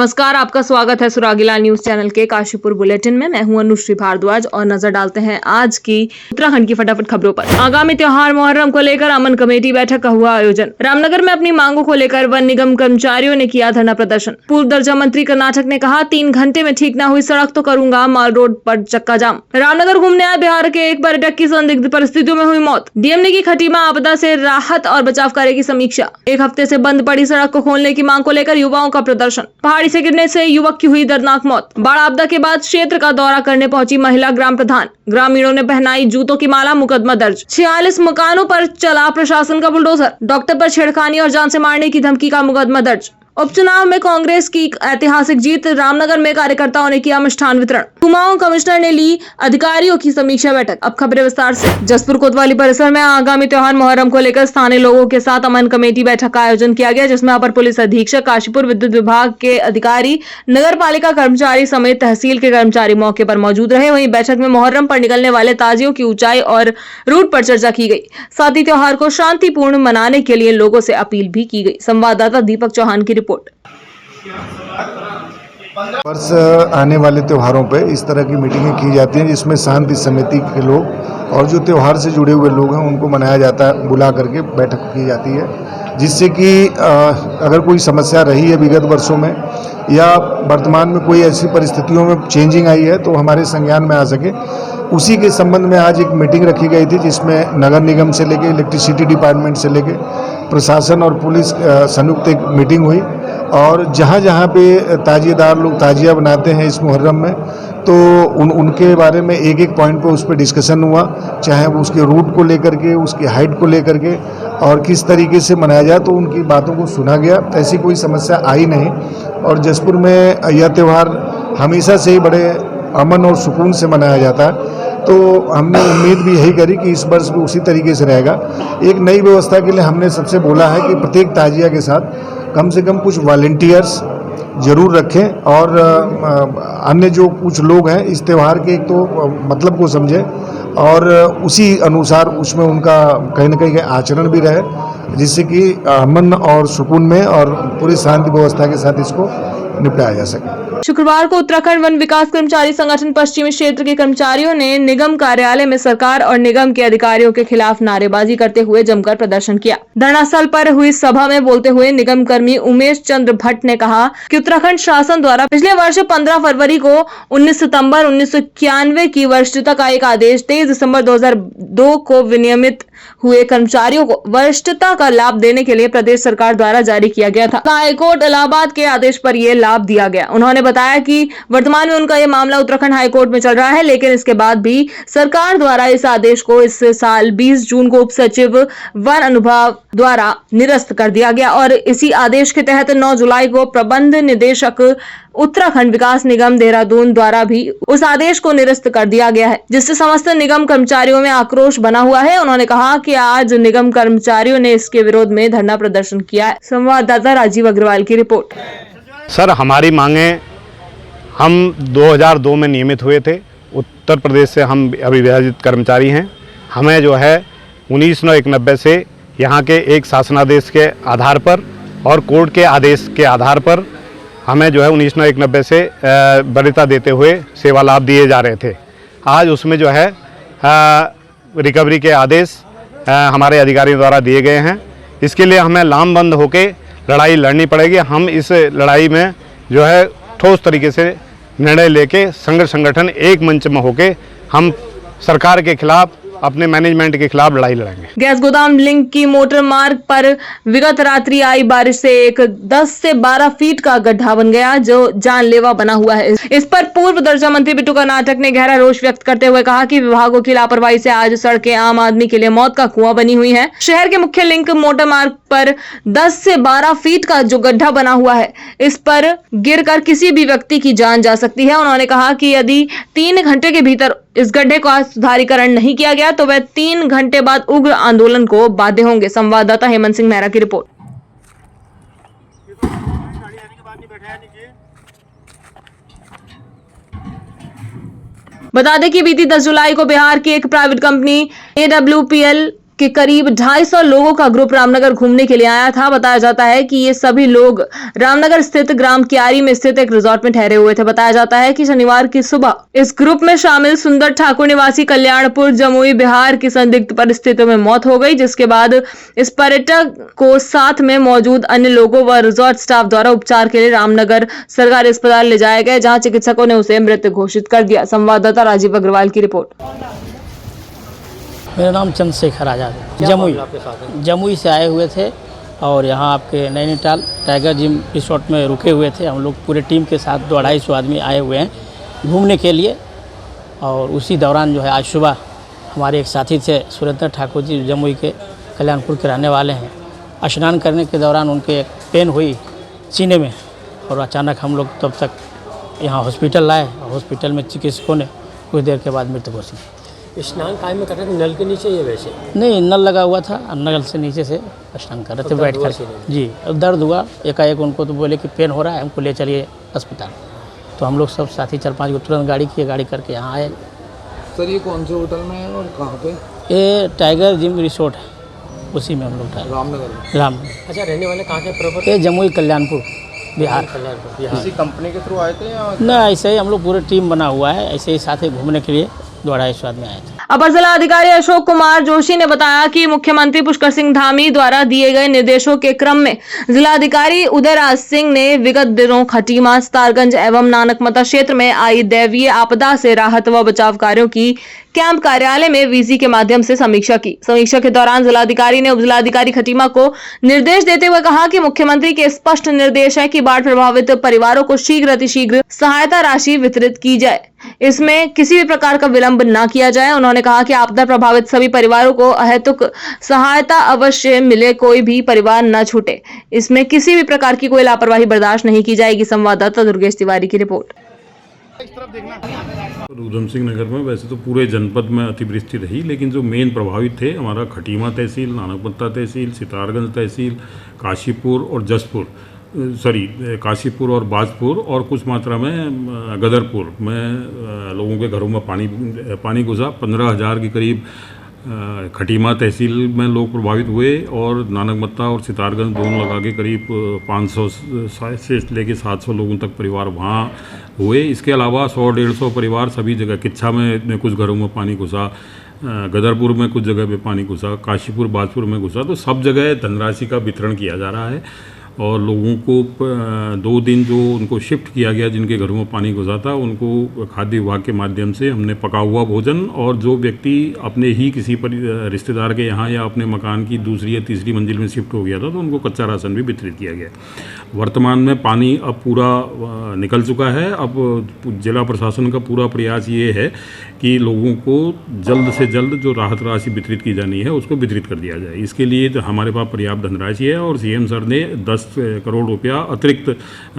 नमस्कार, आपका स्वागत है सुरागीला न्यूज चैनल के काशीपुर बुलेटिन में। मैं हूं अनुश्री भारद्वाज और नजर डालते हैं आज की उत्तराखंड की फटाफट खबरों पर। आगामी त्योहार मुहर्रम को लेकर अमन कमेटी बैठक का हुआ आयोजन। रामनगर में अपनी मांगों को लेकर वन निगम कर्मचारियों ने किया धरना प्रदर्शन। पूर्व दर्जा मंत्री कर्नाटक ने कहा 3 घंटे में ठीक न हुई सड़क तो करूंगा माल रोड पर चक्का जाम। रामनगर घूमने आए बिहार के एक पर्यटक की संदिग्ध परिस्थितियों में हुई मौत। डीएम ने की खटीमा आपदा से राहत और बचाव कार्य की समीक्षा। 1 हफ्ते से बंद पड़ी सड़क को खोलने की मांग को लेकर युवाओं का प्रदर्शन। पहाड़ी से गिरने से युवक की हुई दर्दनाक मौत। बाढ़ आपदा के बाद क्षेत्र का दौरा करने पहुंची महिला ग्राम प्रधान। ग्रामीणों ने पहनाई जूतों की माला, मुकदमा दर्ज। 46 मकानों पर चला प्रशासन का बुलडोजर। डॉक्टर पर छेड़खानी और जान से मारने की धमकी का मुकदमा दर्ज। उपचुनाव में कांग्रेस की ऐतिहासिक जीत। रामनगर में कार्यकर्ताओं ने किया मिष्ठान वितरण। कुमाऊं कमिश्नर ने ली अधिकारियों की समीक्षा बैठक। अब खबरें विस्तार से। जसपुर कोतवाली परिसर में आगामी त्योहार मुहर्रम को लेकर स्थानीय लोगों के साथ अमन कमेटी बैठक का आयोजन किया गया, जिसमें अपर पुलिस अधीक्षक, काशीपुर विद्युत विभाग के अधिकारी, नगर पालिका कर्मचारी समेत तहसील के कर्मचारी मौके पर मौजूद रहे। वहीं बैठक में मुहर्रम पर निकलने वाले ताजियों की ऊंचाई और रूट पर चर्चा की गई। साथ ही त्योहार को शांतिपूर्ण मनाने के लिए लोगों से अपील भी की गई। संवाददाता दीपक चौहान की रिपोर्ट। वर्ष आने वाले त्योहारों पे इस तरह की मीटिंगें की जाती हैं, जिसमें शांति समिति के लोग और जो त्योहार से जुड़े हुए लोग हैं उनको मनाया जाता है, बुला करके बैठक की जाती है, जिससे कि अगर कोई समस्या रही है विगत वर्षों में या वर्तमान में कोई ऐसी परिस्थितियों में चेंजिंग आई है तो हमारे संज्ञान में आ सके। उसी के संबंध में आज एक मीटिंग रखी गई थी, जिसमें नगर निगम से लेके इलेक्ट्रिसिटी डिपार्टमेंट से लेके प्रशासन और पुलिस संयुक्त एक मीटिंग हुई। और जहाँ जहाँ पे ताजिएदार लोग ताजिया बनाते हैं इस मुहर्रम में, तो उनके बारे में एक एक पॉइंट पे उस पर डिस्कशन हुआ, चाहे वो उसके रूट को लेकर के, उसकी हाइट को लेकर के और किस तरीके से मनाया जाए, तो उनकी बातों को सुना गया। ऐसी कोई समस्या आई नहीं और जसपुर में यह त्यौहार हमेशा से ही बड़े अमन और सुकून से मनाया जाता है। तो हमने उम्मीद भी यही करी कि इस वर्ष भी उसी तरीके से रहेगा। एक नई व्यवस्था के लिए हमने सबसे बोला है कि प्रत्येक ताजिया के साथ कम से कम कुछ वॉलंटियर्स जरूर रखें और अन्य जो कुछ लोग हैं इस त्यौहार के एक तो मतलब को समझें और उसी अनुसार उसमें उनका कहीं न कहीं आचरण भी रहे, जिससे कि अमन और सुकून में और पूरी शांति व्यवस्था के साथ इसको निपटाया जा सके। शुक्रवार को उत्तराखंड वन विकास कर्मचारी संगठन पश्चिमी क्षेत्र के कर्मचारियों ने निगम कार्यालय में सरकार और निगम के अधिकारियों के खिलाफ नारेबाजी करते हुए जमकर प्रदर्शन किया। धरना स्थल पर हुई सभा में बोलते हुए निगम कर्मी उमेश चंद्र भट्ट ने कहा कि उत्तराखंड शासन द्वारा पिछले वर्ष 15 फरवरी को 19 सितंबर 1991 की वरिष्ठता का एक आदेश 23 दिसंबर 2002 को विनियमित हुए कर्मचारियों को वरिष्ठता का लाभ देने के लिए प्रदेश सरकार द्वारा जारी किया गया था। हाईकोर्ट इलाहाबाद के आदेश पर यह लाभ दिया गया। उन्होंने बताया कि वर्तमान में उनका यह मामला उत्तराखंड हाईकोर्ट में चल रहा है, लेकिन इसके बाद भी सरकार द्वारा इस आदेश को इस साल 20 जून को उप सचिव वन अनुभव द्वारा निरस्त कर दिया गया और इसी आदेश के तहत 9 जुलाई को प्रबंध निदेशक उत्तराखंड विकास निगम देहरादून द्वारा भी उस आदेश को निरस्त कर दिया गया है, जिससे समस्त निगम कर्मचारियों में आक्रोश बना हुआ है। उन्होंने कहा कि आज निगम कर्मचारियों ने इसके विरोध में धरना प्रदर्शन किया है। संवाददाता राजीव अग्रवाल की रिपोर्ट। सर, हमारी मांगे, हम 2002 में नियमित हुए थे। उत्तर प्रदेश से हम अविभाजित कर्मचारी हैं। हमें जो है 1991 से यहाँ के एक शासनादेश के आधार पर और कोर्ट के आदेश के आधार पर हमें जो है 1991 से वरीयता देते हुए सेवा लाभ दिए जा रहे थे। आज उसमें जो है रिकवरी के आदेश हमारे अधिकारियों द्वारा दिए गए हैं। इसके लिए हमें लामबंद होकर लड़ाई लड़नी पड़ेगी। हम इस लड़ाई में जो है ठोस तरीके से निर्णय लेके संगठन एक मंच में होके हम सरकार के खिलाफ, अपने मैनेजमेंट के खिलाफ लड़ाई लड़ेंगे। गैस गोदाम लिंक की मोटर मार्ग पर विगत रात्रि आई बारिश से एक 10 से 12 फीट का गड्ढा बन गया, जो जानलेवा बना हुआ है। इस पर पूर्व दर्जा मंत्री बिट्टू कर्नाटक ने गहरा रोष व्यक्त करते हुए कहा कि विभागों की लापरवाही से आज सड़कें आम आदमी के लिए मौत का कुआं बनी हुई है। शहर के मुख्य लिंक मोटर मार्ग पर 10 से 12 फीट का जो गड्ढा बना हुआ है, इस पर गिरकर किसी भी व्यक्ति की जान जा सकती है। उन्होंने कहा कि यदि 3 घंटे के भीतर इस गड्ढे का सुधारीकरण नहीं किया गया तो वह 3 घंटे बाद उग्र आंदोलन को बाध्य होंगे। संवाददाता हेमंत सिंह मेहरा की रिपोर्ट। बता दें कि बीती 10 जुलाई को बिहार की एक प्राइवेट कंपनी AWPL के करीब 250 लोगों का ग्रुप रामनगर घूमने के लिए आया था। बताया जाता है कि ये सभी लोग रामनगर स्थित ग्राम कियारी में स्थित एक रिजॉर्ट में ठहरे हुए थे। बताया जाता है कि शनिवार की सुबह इस ग्रुप में शामिल सुंदर ठाकुर निवासी कल्याणपुर जमुई बिहार की संदिग्ध परिस्थितियों में मौत हो गई, जिसके बाद इस पर्यटक को साथ में मौजूद अन्य लोगों व रिजॉर्ट स्टाफ द्वारा उपचार के लिए रामनगर सरकारी अस्पताल ले जाया गया, जहां चिकित्सकों ने उसे मृत घोषित कर दिया। संवाददाता राजीव अग्रवाल की रिपोर्ट। मेरा नाम चंद्रशेखर आजाद है। जमुई से आए हुए थे और यहाँ आपके नैनीताल टाइगर जिम रिसोर्ट में रुके हुए थे। हम लोग पूरे टीम के साथ 200-250 आदमी आए हुए हैं घूमने के लिए। और उसी दौरान जो है आज सुबह हमारे एक साथी थे सुरेंद्र ठाकुर जी, जमुई के कल्याणपुर के रहने वाले हैं। स्नान करने के दौरान उनके एक पेन हुई सीने में और अचानक हम लोग तब तक यहाँ हॉस्पिटल लाए। हॉस्पिटल में चिकित्सकों ने कुछ देर के बाद मृत घोषित। स्नान काय में कर रहे थे? नल के नीचे या वैसे? नहीं, नल लगा हुआ था, नल से नीचे से स्नान कर रहे थे बैठ कर। जी, दर्द हुआ एकाएक। उनको तो बोले कि पेन हो रहा है, हमको ले चलिए अस्पताल। तो हम लोग सब साथी 4-5 को तुरंत गाड़ी करके यहाँ आए। सर ये कौन से होटल में है और कहाँ पे? ये टाइगर जिम रिसोर्ट है, उसी में हम लोग ठहरे। रामनगर। अच्छा, रहने वाले कहाँ के प्रॉपर? ये जमुई कल्याणपुर बिहार। किसी कंपनी के थ्रू आए थे या? ना, ऐसे ही हम लोग पूरे टीम बना हुआ है, ऐसे ही साथ ही घूमने के लिए 200-250 आदमी आए थे। अपर जिला अधिकारी अशोक कुमार जोशी ने बताया कि मुख्यमंत्री पुष्कर सिंह धामी द्वारा दिए गए निर्देशों के क्रम में जिलाधिकारी उदयराज सिंह ने विगत दिनों खटीमा, सितारगंज एवं नानकमता क्षेत्र में आई दैवीय आपदा से राहत व बचाव कार्यों की कैंप कार्यालय में वीसी के माध्यम से समीक्षा की। समीक्षा के दौरान जिलाधिकारी ने उपजिलाधिकारी खटीमा को निर्देश देते हुए कहा कि मुख्यमंत्री के स्पष्ट निर्देश है कि बाढ़ प्रभावित परिवारों को शीघ्र अतिशीघ्र सहायता राशि वितरित की जाए, इसमें किसी भी प्रकार का विलंब न किया जाए। उन्होंने कहा कि आपदा प्रभावित सभी परिवारों को अहेतुक सहायता अवश्य मिले, कोई भी परिवार न छूटे, इसमें किसी भी प्रकार की कोई लापरवाही बर्दाश्त नहीं की जाएगी। संवाददाता दुर्गेश तिवारी की रिपोर्ट। उधम सिंह नगर में वैसे तो पूरे जनपद में अतिवृष्टि रही, लेकिन जो मेन प्रभावित थे हमारा खटीमा तहसील, नानकमत्ता तहसील, सितारगंज तहसील, काशीपुर और काशीपुर और बाजपुर और कुछ मात्रा में गदरपुर में लोगों के घरों में पानी घुसा। 15,000 के करीब खटीमा तहसील में लोग प्रभावित हुए और नानकमत्ता और सितारगंज दोनों लगा के करीब 500 से लेके 700 लोगों तक परिवार वहाँ हुए। इसके अलावा 100-150 परिवार सभी जगह, किच्छा में कुछ घरों में पानी घुसा, गदरपुर में कुछ जगह पे पानी घुसा, काशीपुर बाजपुर में घुसा। तो सब जगह धनराशि का वितरण किया जा रहा है और लोगों को 2 दिन जो उनको शिफ्ट किया गया जिनके घरों में पानी घुसा था, उनको खाद्य विभाग के माध्यम से हमने पका हुआ भोजन, और जो व्यक्ति अपने ही किसी रिश्तेदार के यहाँ या अपने मकान की दूसरी या तीसरी मंजिल में शिफ्ट हो गया था, तो उनको कच्चा राशन भी वितरित किया गया। वर्तमान में पानी अब पूरा निकल चुका है। अब जिला प्रशासन का पूरा प्रयास ये है कि लोगों को जल्द से जल्द जो राहत राशि वितरित की जानी है उसको वितरित कर दिया जाए। इसके लिए तो हमारे पास पर्याप्त धनराशि है और सीएम सर ने 10 करोड़ रुपया अतिरिक्त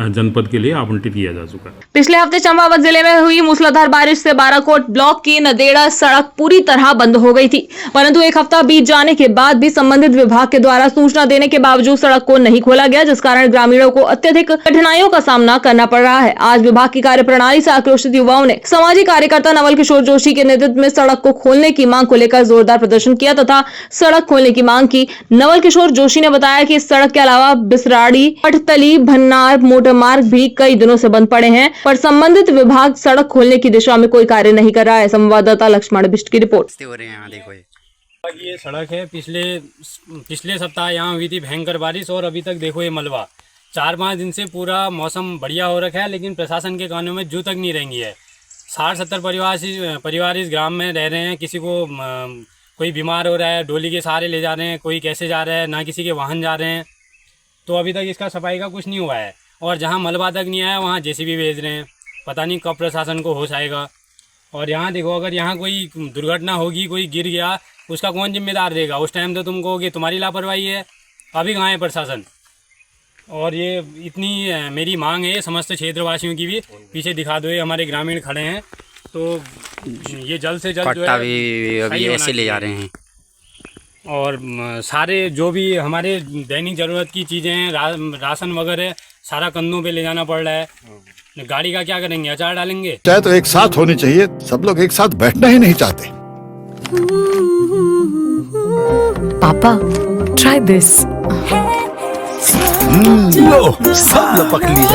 जनपद के लिए आवंटित किया जा चुका है। पिछले हफ्ते चंपावत जिले में हुई मूसलाधार बारिश से बाराकोट ब्लॉक की नदेड़ा सड़क पूरी तरह बंद हो गई थी, परंतु एक हफ्ता बीत जाने के बाद भी संबंधित विभाग के द्वारा सूचना देने के बावजूद सड़क को नहीं खोला गया, जिस कारण ग्रामीणों को अत्यधिक कठिनाइयों का सामना करना पड़ रहा है। आज विभाग की कार्यप्रणाली से आक्रोशित युवाओं ने सामाजिक कार्यकर्ता नवल किशोर जोशी के नेतृत्व में सड़क को खोलने की मांग को लेकर जोरदार प्रदर्शन किया तथा सड़क खोलने की मांग की। नवल किशोर जोशी ने बताया कि इस सड़क के अलावा बिसराड़ी, पटतली, भन्नार मोटर मार्ग भी कई दिनों से बंद पड़े हैं, पर संबंधित विभाग सड़क खोलने की दिशा में कोई कार्य नहीं कर रहा है। संवाददाता लक्ष्मण बिष्ट की रिपोर्ट। ये सड़क है, पिछले सप्ताह यहाँ हुई थी भयंकर बारिश और अभी तक देखो ये मलबा। 4-5 दिन से पूरा मौसम बढ़िया हो रखा है, लेकिन प्रशासन के कानों में जू तक नहीं रहेंगी है। 60-70 परिवार इस ग्राम में रह रहे हैं। किसी को कोई बीमार हो रहा है, डोली के सहारे ले जा रहे हैं, कोई कैसे जा रहा है, ना किसी के वाहन जा रहे हैं। तो अभी तक इसका सफाई का कुछ नहीं हुआ है और जहाँ मलबा तक नहीं आया वहाँ जेसीबी भेज रहे हैं। पता नहीं कब प्रशासन को होश आएगा। और यहाँ देखो, अगर यहाँ कोई दुर्घटना होगी, कोई गिर गया, उसका कौन जिम्मेदार देगा? उस टाइम तो तुम कहोगे तुम्हारी लापरवाही है। अभी कहाँ है प्रशासन? और ये इतनी मेरी मांग है समस्त क्षेत्रवासियों की भी। पीछे दिखा दो, ये हमारे ग्रामीण खड़े हैं, तो ये जल्द से जल्द जो है भी अभी ऐसे ले जा रहे हैं। और सारे जो भी हमारे दैनिक ज़रूरत की चीज़ें हैं, राशन वगैरह सारा कंधों पे ले जाना पड़ रहा है। गाड़ी का क्या करेंगे? अचार डालेंगे? चाहे तो एक साथ होनी चाहिए, सब लोग एक साथ बैठना ही नहीं चाहते। पापा ट्राई दिस। लो सब लपक लिए।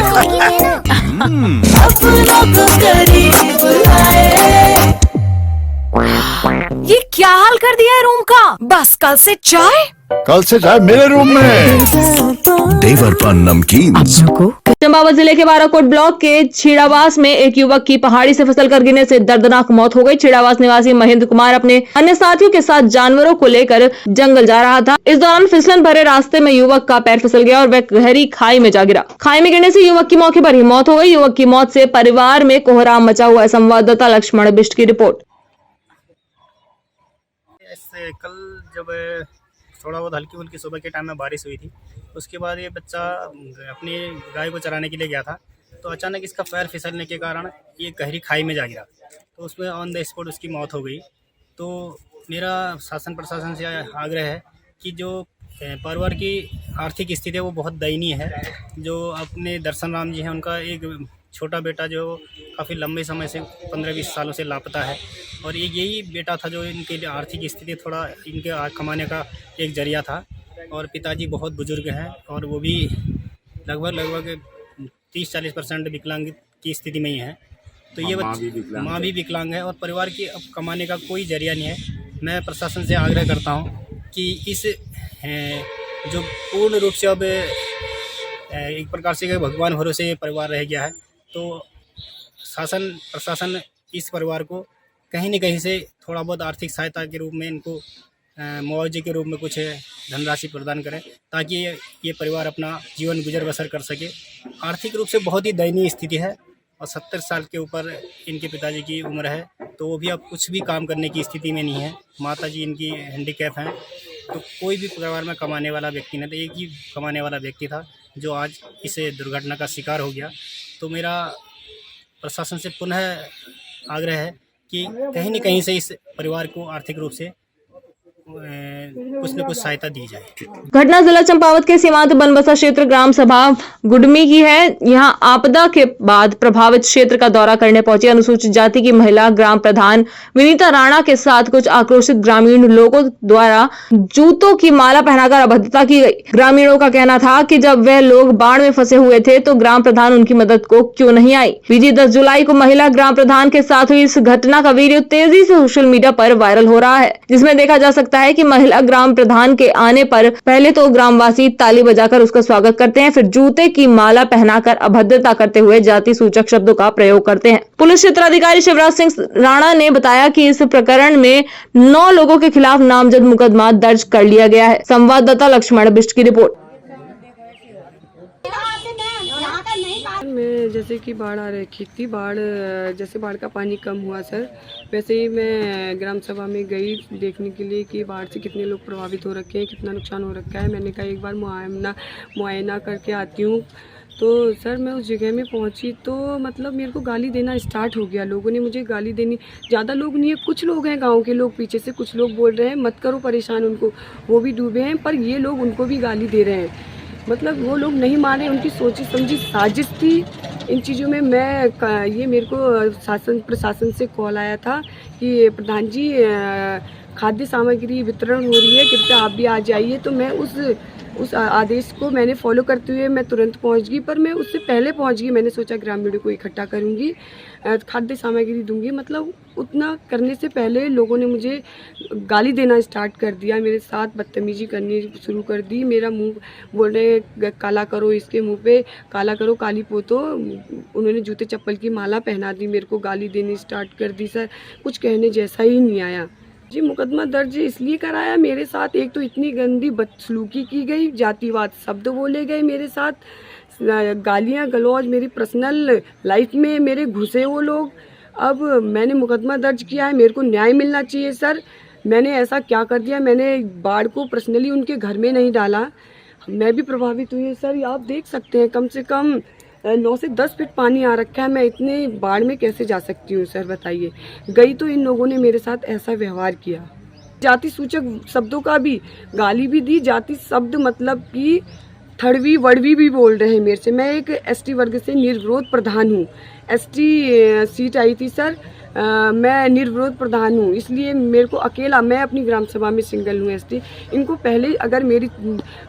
ये क्या हाल कर दिया है रूम का? बस कल से चाय। कल से चाय मेरे रूम में। देवर पान नमकीन। चंपावत जिले के बाराकोट ब्लॉक के छीड़ावास में एक युवक की पहाड़ी से फिसलकर गिरने से दर्दनाक मौत हो गई। छीड़ावास निवासी महेंद्र कुमार अपने अन्य साथियों के साथ जानवरों को लेकर जंगल जा रहा था। इस दौरान फिसलन भरे रास्ते में युवक का पैर फिसल गया और वह गहरी खाई में जा गिरा। खाई में गिरने से युवक की मौके पर ही मौत हो गई। युवक की मौत से परिवार में कोहराम मचा हुआ है। संवाददाता लक्ष्मण बिष्ट की रिपोर्ट। कल जब थोड़ा बहुत हल्की फुल्की सुबह के टाइम में बारिश हुई थी, उसके बाद ये बच्चा अपनी गाय को चराने के लिए गया था, तो अचानक इसका पैर फिसलने के कारण ये गहरी खाई में जा गिरा, तो उसमें ऑन द स्पॉट उसकी मौत हो गई। तो मेरा शासन प्रशासन से आग्रह है कि जो परिवार की आर्थिक स्थिति है वो बहुत दयनीय है। जो अपने दर्शन राम जी हैं, उनका एक छोटा बेटा जो काफ़ी लंबे समय से 15-20 सालों से लापता है, और एक यही बेटा था जो इनके लिए आर्थिक स्थिति थोड़ा इनके कमाने का एक जरिया था। और पिताजी बहुत बुजुर्ग हैं और वो भी लगभग 30-40% विकलांग की स्थिति में ही हैं। तो ये माँ भी विकलांग है और परिवार की अब कमाने का कोई जरिया नहीं है। मैं प्रशासन से आग्रह करता हूँ कि इस जो पूर्ण रूप से अब एक प्रकार से भगवान भरोसे परिवार रह गया है, तो शासन प्रशासन इस परिवार को कहीं न कहीं से थोड़ा बहुत आर्थिक सहायता के रूप में इनको मुआवजे के रूप में कुछ धनराशि प्रदान करें, ताकि ये परिवार अपना जीवन गुजर बसर कर सके। आर्थिक रूप से बहुत ही दयनीय स्थिति है और 70 साल के ऊपर इनके पिताजी की उम्र है, तो वो भी अब कुछ भी काम करने की स्थिति में नहीं है। माताजी इनकी हैंडीकैप हैं, तो कोई भी परिवार में कमाने वाला व्यक्ति नहीं था। एक ही कमाने वाला व्यक्ति था जो आज इस दुर्घटना का शिकार हो गया। तो मेरा प्रशासन से पुनः आग्रह है कि कहीं न कहीं से इस परिवार को आर्थिक रूप से कुछ न कुछ सहायता दी जाए। घटना जिला चंपावत के सीमांत बनबसा क्षेत्र ग्राम सभा गुडमी की है। यहां आपदा के बाद प्रभावित क्षेत्र का दौरा करने पहुंची अनुसूचित जाति की महिला ग्राम प्रधान विनीता राणा के साथ कुछ आक्रोशित ग्रामीण लोगों द्वारा जूतों की माला पहनाकर अभद्रता की गई। ग्रामीणों का कहना था कि जब वह लोग बाढ़ में फंसे हुए थे तो ग्राम प्रधान उनकी मदद को क्यों नहीं आई। बीती 10 जुलाई को महिला ग्राम प्रधान के साथ हुई इस घटना का वीडियो तेजी से सोशल मीडिया पर वायरल हो रहा है, जिसमें देखा जा सकता है कि महिला ग्राम प्रधान के आने पर पहले तो ग्रामवासी ताली बजाकर उसका स्वागत करते हैं, फिर जूते की माला पहनाकर अभद्रता करते हुए जाति सूचक शब्दों का प्रयोग करते हैं। पुलिस क्षेत्राधिकारी शिवराज सिंह राणा ने बताया कि इस प्रकरण में 9 लोगों के खिलाफ नामजद मुकदमा दर्ज कर लिया गया है। संवाददाता लक्ष्मण बिष्ट की रिपोर्ट। में जैसे कि बाढ़ आ रखी थी, जैसे बाढ़ का पानी कम हुआ सर, वैसे ही मैं ग्राम सभा में गई देखने के लिए कि बाढ़ से कितने लोग प्रभावित हो रखे हैं, कितना नुकसान हो रखा है। मैंने कहा एक बार मुआयना करके आती हूँ। तो सर मैं उस जगह में पहुँची तो मतलब मेरे को गाली देना स्टार्ट हो गया। लोगों ने मुझे गाली देनी, ज़्यादा लोग नहीं है, कुछ लोग हैं गाँव के लोग, पीछे से कुछ लोग बोल रहे हैं मत करो परेशान उनको, वो भी डूबे हैं, पर ये लोग उनको भी गाली दे रहे हैं। मतलब वो लोग नहीं माने, उनकी सोची समझी साजिश थी इन चीज़ों में। ये मेरे को शासन प्रशासन से कॉल आया था कि प्रधान जी खाद्य सामग्री वितरण हो रही है, कृपया आप भी आ जाइए। तो मैं उस आदेश को मैंने फॉलो करते हुए मैं तुरंत पहुंच गई, पर मैं उससे पहले पहुंच गई। मैंने सोचा ग्रामीणों को इकट्ठा करूंगी, खाद्य सामग्री दूंगी, मतलब उतना करने से पहले लोगों ने मुझे गाली देना स्टार्ट कर दिया, मेरे साथ बदतमीजी करनी शुरू कर दी। मेरा मुंह बोल रहे काला करो, इसके मुंह पे काला करो, काली पोतो। उन्होंने जूते चप्पल की माला पहना दी, मेरे को गाली देनी स्टार्ट कर दी। सर कुछ कहने जैसा ही नहीं आया जी। मुकदमा दर्ज इसलिए कराया, मेरे साथ एक तो इतनी गंदी बदसलूकी की गई, जातिवाद शब्द बोले गए मेरे साथ, गालियां गलौज मेरी पर्सनल लाइफ में मेरे घुसे वो लोग। अब मैंने मुकदमा दर्ज किया है, मेरे को न्याय मिलना चाहिए सर। मैंने ऐसा क्या कर दिया? मैंने बाढ़ को पर्सनली उनके घर में नहीं डाला, मैं भी प्रभावित हुई सर। आप देख सकते हैं कम से कम 9 से 10 फीट पानी आ रखा है, मैं इतने बाढ़ में कैसे जा सकती हूँ सर बताइए। गई तो इन लोगों ने मेरे साथ ऐसा व्यवहार किया, जाति सूचक शब्दों का भी गाली भी दी, जाति शब्द मतलब कि थड़वी वड़वी भी बोल रहे हैं मेरे से। मैं एक एसटी वर्ग से निर्विरोध प्रधान हूँ। एसटी सीट आई थी सर, मैं निर्विरोध प्रधान हूँ, इसलिए मेरे को अकेला, मैं अपनी ग्राम सभा में सिंगल हूँ एसटी। इनको पहले अगर मेरी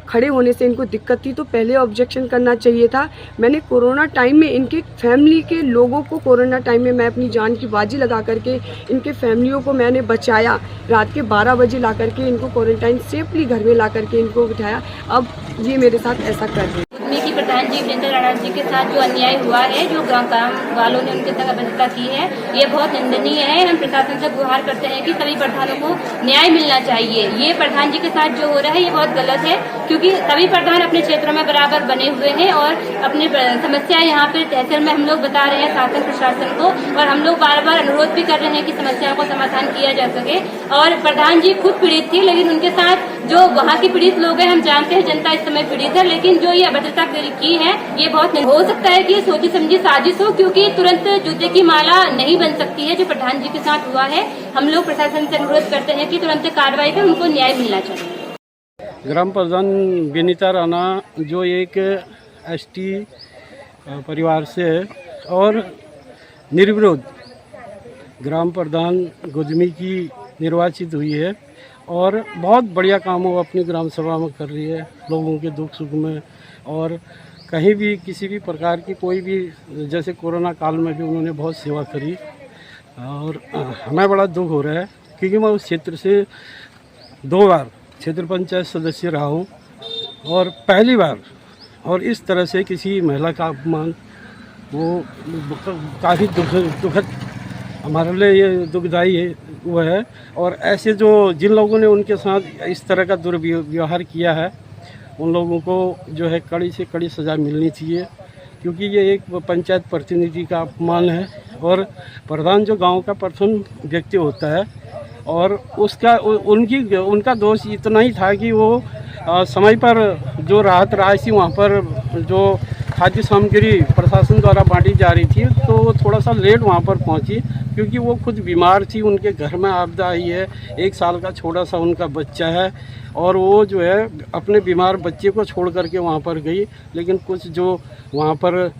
खड़े होने से इनको दिक्कत थी तो पहले ऑब्जेक्शन करना चाहिए था। मैंने कोरोना टाइम में इनके फैमिली के लोगों को, कोरोना टाइम में मैं अपनी जान की बाजी लगा करके इनके फैमिलियों को मैंने बचाया। रात के 12 बजे ला करके इनको क्वारंटाइन सेफली घर में ला करके इनको बिठाया। अब ये मेरे साथ ऐसा कर रहे हैं। की प्रधान जी वीरेंद्र राणा जी के साथ जो अन्याय हुआ है, जो गाँव वालों ने उनके साथ अभद्रता की है, ये बहुत निंदनीय है। हम प्रशासन से गुहार करते हैं कि सभी प्रधानों को न्याय मिलना चाहिए। ये प्रधान जी के साथ जो हो रहा है ये बहुत गलत है, क्योंकि सभी प्रधान अपने क्षेत्रों में बराबर बने हुए हैं और अपनी समस्या यहाँ पे तहसील में हम लोग बता रहे हैं शासन प्रशासन को, और हम लोग बार बार अनुरोध भी कर रहे हैं कि समस्याओं को समाधान किया जा सके। और प्रधान जी खुद पीड़ित थी, लेकिन उनके साथ जो वहाँ के पीड़ित लोग हैं, हम जानते हैं जनता इस समय पीड़ित है, लेकिन जो ये अभद्रता की है ये बहुत नहीं हो सकता है कि ये सोची समझी साजिश हो, क्योंकि तुरंत जूते की माला नहीं बन सकती है। जो प्रधान जी के साथ हुआ है, हम लोग प्रशासन से अनुरोध करते हैं कि तुरंत कार्रवाई कर उनको न्याय मिलना चाहिए। ग्राम प्रधान विनीता राणा जो एक एसटी परिवार से है और निर्विरोध ग्राम प्रधान गुजमी की निर्वाचित हुई है और बहुत बढ़िया काम वो अपनी ग्राम सभा में कर रही है, लोगों के दुख सुख में। और कहीं भी किसी भी प्रकार की कोई भी, जैसे कोरोना काल में भी उन्होंने बहुत सेवा करी। और हमें बड़ा दुख हो रहा है क्योंकि मैं उस क्षेत्र से 2 बार क्षेत्र पंचायत सदस्य रहा हूँ और पहली बार, और इस तरह से किसी महिला का अपमान वो काफ़ी दुखद हमारे लिए ये दुखदाई है वो है। और ऐसे जो जिन लोगों ने उनके साथ इस तरह का दुर्व्यवहार किया है, उन लोगों को जो है कड़ी से कड़ी सज़ा मिलनी चाहिए, क्योंकि ये एक पंचायत प्रतिनिधि का अपमान है। और प्रधान जो गांव का प्रथम व्यक्ति होता है, और उनका दोष इतना ही था कि वो समय पर जो राहत राशि वहाँ पर जो खाद्य सामग्री प्रशासन द्वारा बांटी जा रही थी, तो वो थोड़ा सा लेट वहाँ पर पहुँची, क्योंकि वो खुद बीमार थी। उनके घर में आपदा आई है, 1 साल का छोटा सा उनका बच्चा है, और वो जो है अपने बीमार बच्चे को छोड़ करके वहाँ पर गई। लेकिन कुछ जो वहाँ पर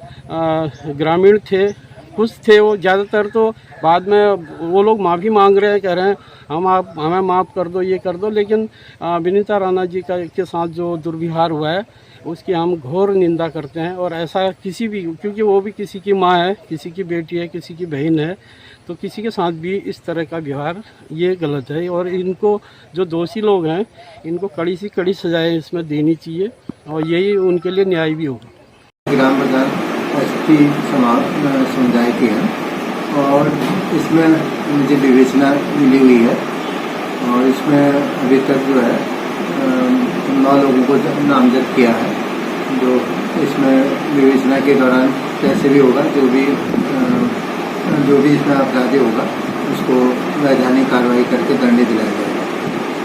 ग्रामीण थे, कुछ थे, वो ज़्यादातर तो बाद में वो लोग माफ़ी मांग रहे हैं, कह रहे हैं हमें माफ़ कर दो, ये कर दो। लेकिन विनीता राणा जी के साथ जो दुर्व्यवहार हुआ है उसकी हम घोर निंदा करते हैं। और ऐसा किसी भी, क्योंकि वो भी किसी की माँ है, किसी की बेटी है, किसी की बहन है, तो किसी के साथ भी इस तरह का व्यवहार ये गलत है। और इनको जो दोषी लोग हैं, इनको कड़ी से कड़ी सजाएं इसमें देनी चाहिए, और यही उनके लिए न्याय भी होगा। ग्राम प्रधान एसटी समुदाय की है और इसमें मुझे विवेचना मिली हुई है, और इसमें अभी तक जो है 9 लोगों को नामजद किया है। जो इसमें विवेचना के दौरान कैसे भी होगा, जो भी इसमें अपराधी होगा उसको वैधानिक कार्रवाई करके दंडित दिलाया जाएगा।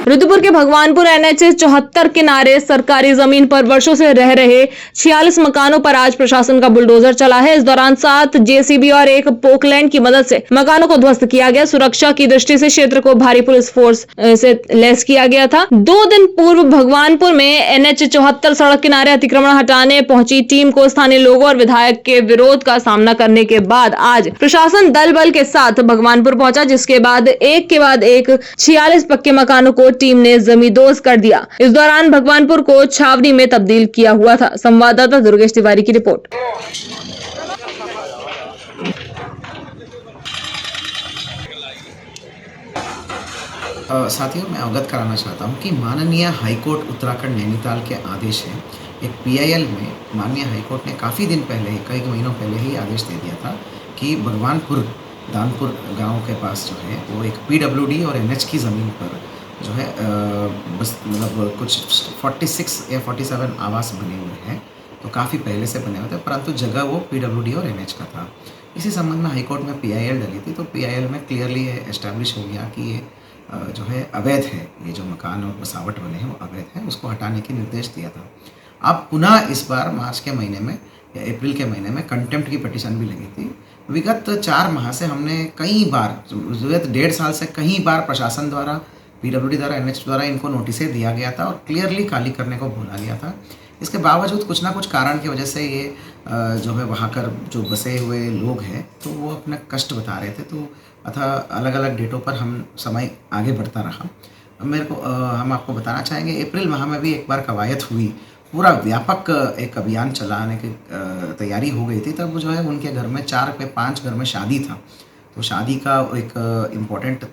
रुद्रपुर के भगवानपुर NH 74 किनारे सरकारी जमीन पर वर्षों से रह रहे 46 मकानों पर आज प्रशासन का बुलडोजर चला है। इस दौरान 7 JCB और 1 पोकलैंड की मदद से मकानों को ध्वस्त किया गया। सुरक्षा की दृष्टि से क्षेत्र को भारी पुलिस फोर्स से लैस किया गया था। 2 दिन पूर्व भगवानपुर में NH 74 सड़क किनारे अतिक्रमण हटाने पहुंची टीम को स्थानीय लोगों और विधायक के विरोध का सामना करने के बाद आज प्रशासन दल बल के साथ भगवानपुर पहुंचा, जिसके बाद एक के बाद एक 46 पक्के मकानों को टीम ने जमींदोज कर दिया। इस दौरान भगवानपुर को छावनी में तब्दील किया हुआ था। संवाददाता दुर्गेश तिवारी की रिपोर्ट। साथियों, मैं अवगत कराना चाहता हूं कि माननीय हाईकोर्ट उत्तराखंड नैनीताल के आदेश है। एक PIL में माननीय हाईकोर्ट ने काफ़ी दिन पहले, कई महीनों पहले ही आदेश दे दिया था कि भगवानपुर दानपुर गांव के पास जो है वो एक PWD और NH की ज़मीन पर जो है बस मतलब कुछ 46 या 47 आवास बने हुए हैं, तो काफ़ी पहले से बने हुए थे, परंतु जगह वो PWD और NH का था। इसी संबंध में हाईकोर्ट में PIL डली थी, तो PIL में क्लियरली एस्टैब्लिश हो गया कि ये जो है अवैध है, ये जो मकान और बसावट बने हैं वो अवैध है, उसको हटाने की निर्देश दिया था। अब पुनः इस बार मार्च के महीने में या अप्रैल के महीने में कंटेम्प्ट की पिटीशन भी लगी थी। विगत 4 माह से हमने कई बार, विगत 1.5 साल से कई बार प्रशासन द्वारा, PWD द्वारा, NH द्वारा इनको नोटिसें दिया गया था और क्लियरली खाली करने को बोला गया था। इसके बावजूद कुछ ना कुछ कारण की वजह से ये जो है वहाँ कर जो बसे हुए लोग हैं तो वो अपना कष्ट बता रहे थे। तो अतः अलग अलग डेटों पर हम समय आगे बढ़ता रहा। मेरे को हम आपको बताना चाहेंगे अप्रैल माह में भी एक बार कवायद हुई, पूरा व्यापक एक अभियान चलाने की तैयारी हो गई थी। तब जो है उनके घर में 4 पे 5 घर में शादी था, तो शादी का एक इम्पोर्टेंट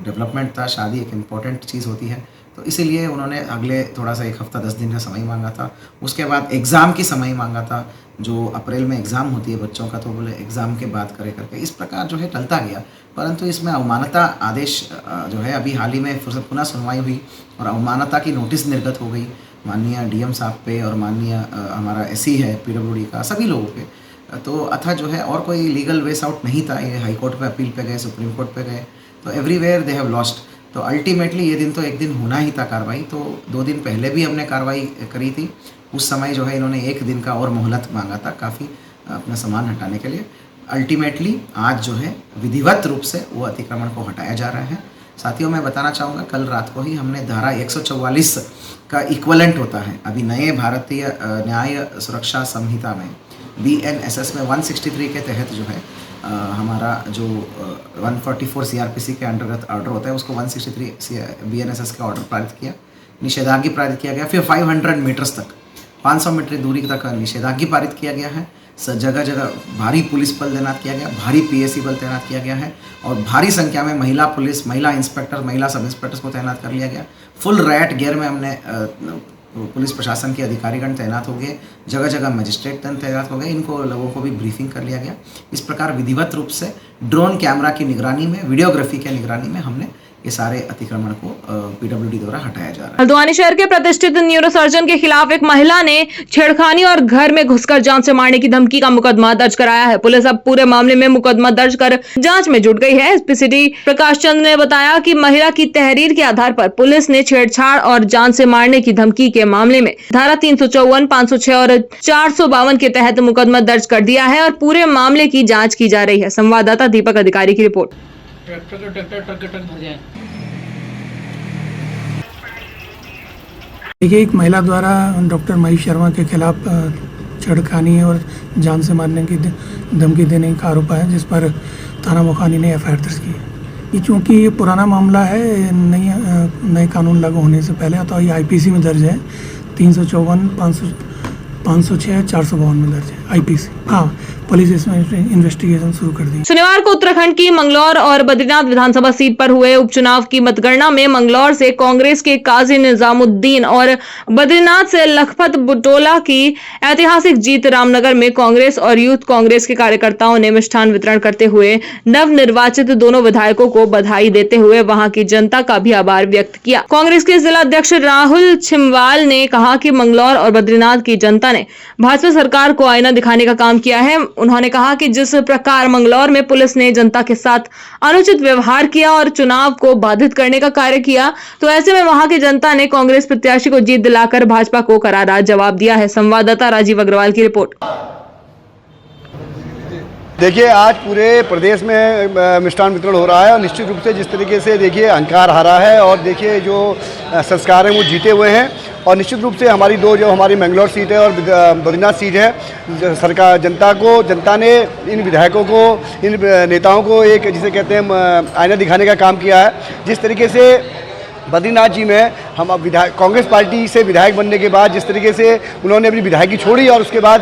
डेवलपमेंट था। शादी एक इम्पोर्टेंट चीज़ होती है, तो इसीलिए उन्होंने अगले थोड़ा सा 1 हफ्ता 10 दिन का समय मांगा था। उसके बाद एग्ज़ाम की समय मांगा था, जो अप्रैल में एग्ज़ाम होती है बच्चों का, तो बोले एग्ज़ाम के बाद करे करके। इस प्रकार जो है टलता गया, परंतु इसमें अवमानना आदेश जो है अभी हाल ही में पुनः सुनवाई हुई और अवमानना की नोटिस निर्गत हो गई माननीय डीएम साहब पे और माननीय हमारा एससी है पीडब्ल्यूडी का, सभी लोगों पे। तो अथा जो है और कोई लीगल वेस आउट नहीं था। ये हाई कोर्ट पे अपील पे गए, सुप्रीम कोर्ट पे गए, तो एवरीवेयर दे हैव लॉस्ट। तो अल्टीमेटली ये दिन तो एक दिन होना ही था कार्रवाई। तो 2 दिन पहले भी हमने कार्रवाई करी थी, उस समय जो है इन्होंने 1 दिन का और मोहलत मांगा था काफ़ी अपना सामान हटाने के लिए। अल्टीमेटली आज जो है विधिवत रूप से वो अतिक्रमण को हटाया जा रहा है। साथियों, मैं बताना चाहूँगा कल रात को ही हमने धारा 144 का इक्वलेंट होता है अभी नए भारतीय न्याय सुरक्षा संहिता में BNSS में 163 के तहत जो है हमारा जो 144 CRPC के अंतर्गत ऑर्डर होता है उसको 163 BNSS का ऑर्डर पारित किया, निषेधाज्ञा पारित किया गया। फिर 500 मीटर्स तक 500 मीटर दूरी तक निषेधाज्ञा पारित किया गया है। जगह जगह भारी पुलिस बल तैनात किया गया, भारी PSC बल तैनात किया गया है और भारी संख्या में महिला पुलिस, महिला इंस्पेक्टर, महिला सब इंस्पेक्टर्स को तैनात कर लिया गया। फुल रैट गियर में हमने पुलिस प्रशासन के अधिकारीगण तैनात हो गए, जगह जगह मजिस्ट्रेट तैनात हो गए, इनको लोगों को भी ब्रीफिंग कर लिया गया। इस प्रकार विधिवत रूप से ड्रोन कैमरा की निगरानी में, वीडियोग्राफी के निगरानी में हमने ये सारे अतिक्रमण को पीडब्ल्यूडी द्वारा हटाया जा रहा है। हल्द्वानी शहर के प्रतिष्ठित न्यूरोसर्जन के खिलाफ एक महिला ने छेड़खानी और घर में घुसकर जान से मारने की धमकी का मुकदमा दर्ज कराया है। पुलिस अब पूरे मामले में मुकदमा दर्ज कर जांच में जुट गई है। एसपी सिटी प्रकाश चंद्र ने बताया कि महिला की तहरीर के आधार पर पुलिस ने छेड़छाड़ और जान से मारने की धमकी के मामले में धारा 354, 506 और 452 के तहत मुकदमा दर्ज कर दिया है और पूरे मामले की जाँच की जा रही है। संवाददाता दीपक अधिकारी की रिपोर्ट। देखिए, एक महिला द्वारा डॉक्टर महेश शर्मा के खिलाफ छेड़खानी और जान से मारने की धमकी देने का आरोप है, जिस पर थाना मोखानी ने FIR दर्ज की है। ये चूँकि ये पुराना मामला है, नए कानून लागू होने से पहले, तो ये IPC में दर्ज है। 354, 506, 452 में दर्ज है IPC। हाँ, पुलिस इसमें इन्वेस्टिगेशन शुरू कर दी। शनिवार को उत्तराखंड की मंगलौर और बद्रीनाथ विधानसभा सीट पर हुए उपचुनाव की मतगणना में मंगलौर से कांग्रेस के काजी निजामुद्दीन और बद्रीनाथ से लखपत बुटोला की ऐतिहासिक जीत। रामनगर में कांग्रेस और यूथ कांग्रेस के कार्यकर्ताओं ने मिष्ठान वितरण करते हुए नवनिर्वाचित दोनों विधायकों को बधाई देते हुए वहां की जनता का भी आभार व्यक्त किया। कांग्रेस के जिला अध्यक्ष राहुल छिमवाल ने कहा कि मंगलौर और बद्रीनाथ की जनता ने भाजपा सरकार को आईना दिखाने का काम किया है। उन्होंने कहा कि जिस प्रकार मंगलौर में पुलिस ने जनता के साथ अनुचित व्यवहार किया और चुनाव को बाधित करने का कार्य किया, तो ऐसे में वहां की जनता ने कांग्रेस प्रत्याशी को जीत दिलाकर भाजपा को करारा जवाब दिया है। संवाददाता राजीव अग्रवाल की रिपोर्ट। देखिए, आज पूरे प्रदेश में मिष्ठान वितरण हो रहा है और निश्चित रूप से जिस तरीके से देखिए अहंकार हारा है और देखिए जो संस्कार हैं वो जीते हुए हैं और निश्चित रूप से हमारी जो हमारी मैंगलोर सीट है और बद्रीनाथ सीट है, सरकार जनता ने इन विधायकों को, इन नेताओं को एक जिसे कहते हैं आईना दिखाने का काम किया है। जिस तरीके से बद्रीनाथ जी में हम अब कांग्रेस पार्टी से विधायक बनने के बाद जिस तरीके से उन्होंने अपनी विधायकी छोड़ी और उसके बाद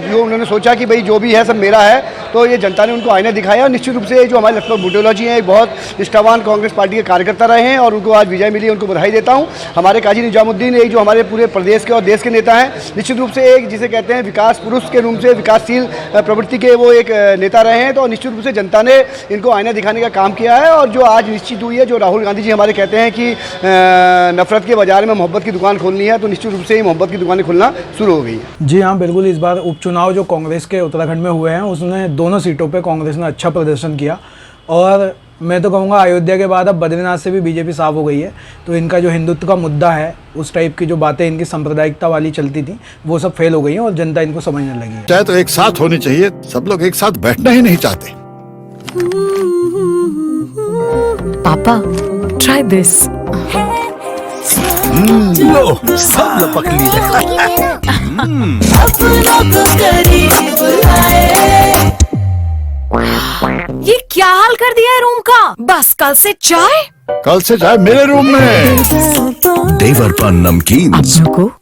जो उन्होंने सोचा कि भाई जो भी है सब मेरा है, तो ये जनता ने उनको आईना दिखाया। और निश्चित रूप से जो हमारे लखपत बुटोला जी हैं, एक बहुत निष्ठावान कांग्रेस पार्टी के कार्यकर्ता रहे हैं और उनको आज विजय मिली, उनको बधाई देता हूँ। हमारे काजी निजामुद्दीन एक जो हमारे पूरे प्रदेश के और देश के नेता हैं, निश्चित रूप से एक जिसे कहते हैं विकास पुरुष के रूप से विकासशील प्रवृत्ति के वो एक नेता रहे हैं। तो निश्चित रूप से जनता ने इनको आईना दिखाने का काम किया है और जो आज निश्चित हुई है, जो राहुल गांधी जी हमारे कहते हैं कि नफरत के बाजार में मोहब्बत की दुकान खोलनी है, तो निश्चित रूप से ही मोहब्बत की दुकानें खुलना शुरू हो गई है। जी हाँ, बिल्कुल। इस बार उपचुनाव जो कांग्रेस के उत्तराखंड में हुए हैं, उसने दोनों सीटों पे कांग्रेस ने अच्छा प्रदर्शन किया और मैं तो कहूँगा अयोध्या के बाद अब बद्रीनाथ से भी बीजेपी साफ हो गई है। तो इनका जो हिंदुत्व का मुद्दा है, उस टाइप की जो बातें इनकी सांप्रदायिकता वाली चलती थी, वो सब फेल हो गई हैं और जनता इनको समझने लगी है। चाहे तो एक साथ होनी चाहिए, सब लोग एक साथ बैठना ही नहीं चाहते। पापा, ट्राई दिस। लो सब लपक लिए। ये क्या हाल कर दिया है रूम का? बस कल से चाय। कल से चाय मेरे रूम में। देवर पान नमकीन।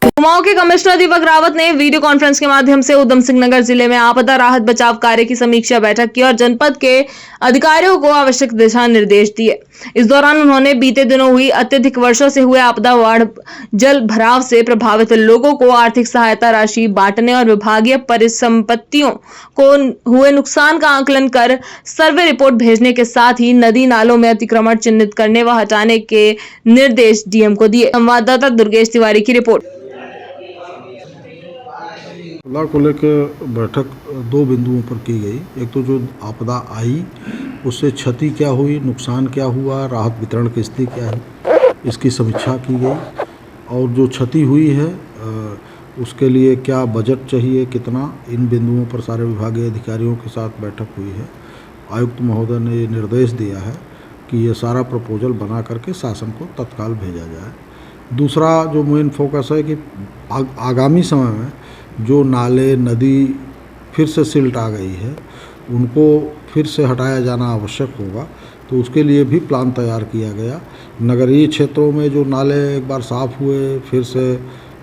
कुमाऊं के कमिश्नर दीपक रावत ने वीडियो कॉन्फ्रेंस के माध्यम से उधम सिंह नगर जिले में आपदा राहत बचाव कार्य की समीक्षा बैठक की और जनपद के अधिकारियों को आवश्यक दिशा निर्देश दिए। इस दौरान उन्होंने बीते दिनों हुई अत्यधिक वर्षों से हुए आपदा बाढ़ जल भराव से प्रभावित लोगों को आर्थिक सहायता राशि बांटने और विभागीय परिसंपत्तियों को हुए नुकसान का आकलन कर सर्वे रिपोर्ट भेजने के साथ ही नदी नालों में अतिक्रमण चिन्हित करने व हटाने के निर्देश डीएम को दिए। संवाददाता दुर्गेश तिवारी की रिपोर्ट। को लेकर बैठक दो बिंदुओं पर की गई। एक तो जो आपदा आई उससे क्षति क्या हुई, नुकसान क्या हुआ, राहत वितरण की स्थिति क्या है, इसकी समीक्षा की गई। और जो क्षति हुई है उसके लिए क्या बजट चाहिए, कितना, इन बिंदुओं पर सारे विभागीय अधिकारियों के साथ बैठक हुई है। आयुक्त महोदय ने ये निर्देश दिया है कि ये सारा प्रपोजल बना करके शासन को तत्काल भेजा जाए। दूसरा जो मेन फोकस है कि आगामी समय में जो नाले नदी फिर से सिल्ट आ गई है उनको फिर से हटाया जाना आवश्यक होगा, तो उसके लिए भी प्लान तैयार किया गया। नगरीय क्षेत्रों में जो नाले एक बार साफ़ हुए फिर से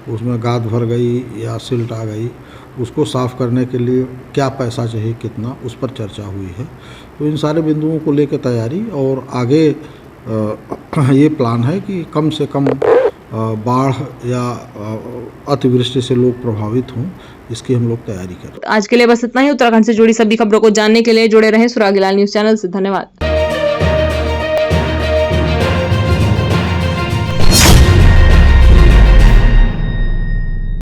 उसमें गाद भर गई या सिल्ट आ गई, उसको साफ़ करने के लिए क्या पैसा चाहिए, कितना, उस पर चर्चा हुई है। तो इन सारे बिंदुओं को लेकर तैयारी और आगे ये प्लान है कि कम से कम बाढ़ या अतिवृष्टि से लोग प्रभावित हों, इसकी हम लोग तैयारी करें। आज के लिए बस इतना ही। उत्तराखंड से जुड़ी सभी खबरों को जानने के लिए जुड़े रहें सुरागीलाल न्यूज़ चैनल से। धन्यवाद।